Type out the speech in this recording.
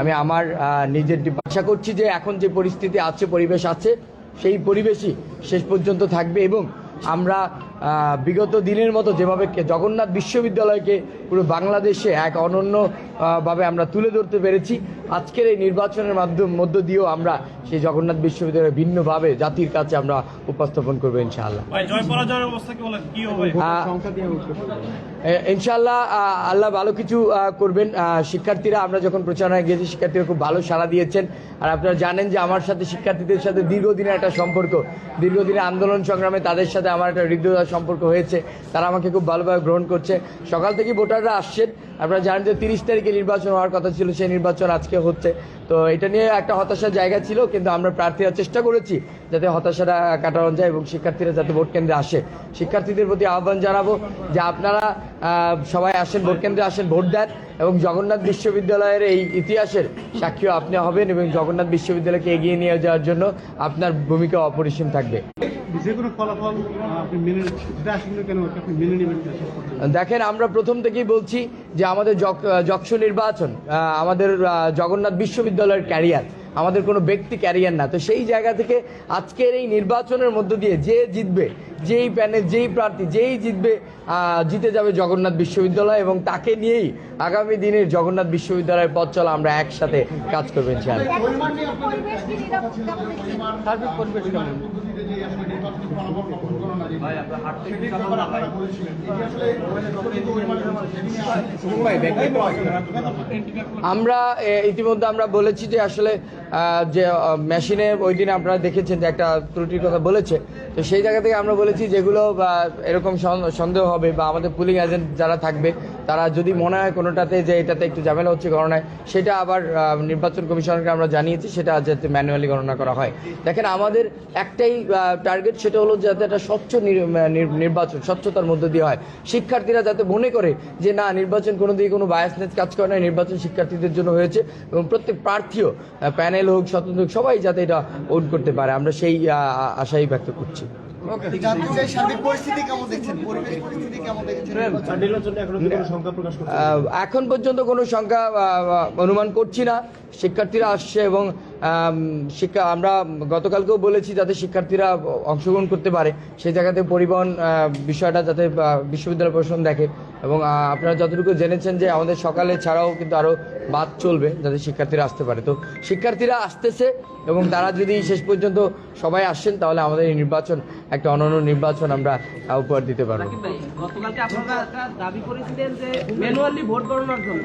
আমি আমার নিজের আশা করছি যে এখন যে পরিস্থিতি আছে, পরিবেশ আছে, সেই পরিবেশই শেষ পর্যন্ত থাকবে এবং আমরা বিগত দিনের মতো যেভাবে জগন্নাথ বিশ্ববিদ্যালয়কে পুরো বাংলাদেশে এক অনন্য ভাবে আমরা তুলে ধরতে পেরেছি, আজকের এই নির্বাচনের মধ্য দিয়েও আমরা সেই জগন্নাথ বিশ্ববিদ্যালয় ভিন্নভাবে জাতির কাছে আমরা উপস্থাপন করবো ইনশাআল্লাহ। ইনশাআল্লাহ আল্লাহ ভালো কিছু করবেন। শিক্ষার্থীরা, আমরা যখন প্রচারণায় গিয়েছি শিক্ষার্থীরা খুব ভালো সাড়া দিয়েছেন। আর আপনারা জানেন যে আমার সাথে শিক্ষার্থীদের সাথে দীর্ঘদিনের একটা সম্পর্ক, দীর্ঘদিনের আন্দোলন সংগ্রামে তাদের সাথে আমার একটা হৃদয় সম্পর্ক হয়েছে। তারা আমাকে খুব ভালোভাবে গ্রহণ করছে। সকাল থেকে ভোটাররা আসছেন। আপনারা জানেন যে 30 তারিখে নির্বাচন হওয়ার কথা ছিল, সেই নির্বাচন আজকে হচ্ছে। তো এটা নিয়ে একটা হতাশার জায়গা ছিল, কিন্তু আমরা প্রার্থীরা চেষ্টা করেছি যাতে হতাশাটা কাটানো যায় এবং শিক্ষার্থীরা যাতে ভোট কেন্দ্রে আসে। শিক্ষার্থীদের প্রতি আহ্বান জানাবো যে আপনারা সবাই আসেন, ভোট কেন্দ্রে আসেন, ভোট দেন এবং জগন্নাথ বিশ্ববিদ্যালয়ের এই ইতিহাসের সাক্ষীও আপনি হবেন এবং জগন্নাথ বিশ্ববিদ্যালয়কে এগিয়ে নিয়ে যাওয়ার জন্য আপনার ভূমিকা অপরিসীম থাকবে। দেখেন, আমরা প্রথম থেকেই বলছি যে আমাদের যক্ষ নির্বাচন আমাদের জগন্নাথ বিশ্ববিদ্যালয়ের ক্যারিয়ার, আমাদের কোনো ব্যক্তি ক্যারিয়ার না। তো সেই জায়গা থেকে আজকের এই নির্বাচনের মধ্য দিয়ে যে জিতবে, যেই প্যানেল, যেই প্রার্থী যেই জিতবে, জিতে যাবে জগন্নাথ বিশ্ববিদ্যালয় এবং তাকে নিয়েই আগামী দিনের জগন্নাথ বিশ্ববিদ্যালয়ের পথ চলা আমরা একসাথে কাজ করবেন। আমরা ইতিমধ্যে আমরা বলেছি যে আসলে যে মেশিনে ওই দিনে আপনারা দেখেছেন যে একটা ত্রুটির কথা বলেছে, তো সেই জায়গা থেকে আমরা বলেছি যেগুলো এরকম সন্দেহ হবে বা আমাদের পুলিং এজেন্ট যারা থাকবে তারা যদি মনে হয় কোনোটাতে যে এটাতে একটু ঝামেলা হচ্ছে গণনায়, সেটা আবার নির্বাচন কমিশনকে আমরা জানিয়েছি, সেটা যাতে ম্যানুয়ালি গণনা করা হয়। দেখেন, আমাদের একটাই টার্গেট, সেটা হলো যাতে একটা স্বচ্ছ নির্বাচন স্বচ্ছতার মধ্য দিয়ে হয়। শিক্ষার্থীরা যাতে মনে করে যে না, নির্বাচন কোনো দিকে কোনো বায়াসনেস কাজ করে না, নির্বাচন শিক্ষার্থীদের জন্য হয়েছে এবং প্রত্যেক প্রার্থীও প্যানেল হোক, স্বতন্ত্র হোক, সবাই যাতে এটা ভোট করতে পারে, আমরা সেই আশাই ব্যক্ত করছি। এখন পর্যন্ত কোনো সংখ্যা অনুমান করছি না। শিক্ষার্থীরা আসছে এবং আমরা গতকালকেও বলেছি যাতে শিক্ষার্থীরা অংশগ্রহণ করতে পারে, সেই জায়গাতে পরিবহন বিষয়টা যাতে বিশ্ববিদ্যালয় প্রশাসন দেখে এবং আপনারা যতটুকু জেনেছেন যে আমাদের সকালে ছাড়াও কিন্তু আরও বাস চলবে যাতে শিক্ষার্থীরা আসতে পারে। তো শিক্ষার্থীরা আসতেছে এবং তারা যদি শেষ পর্যন্ত সবাই আসেন তাহলে আমাদের এই নির্বাচন একটা অনন্য নির্বাচন আমরা উপহার দিতে পারবো। গতকালকে আপনারা দাবি করেছিলেন যে ম্যানুয়ালি ভোট গণনার জন্য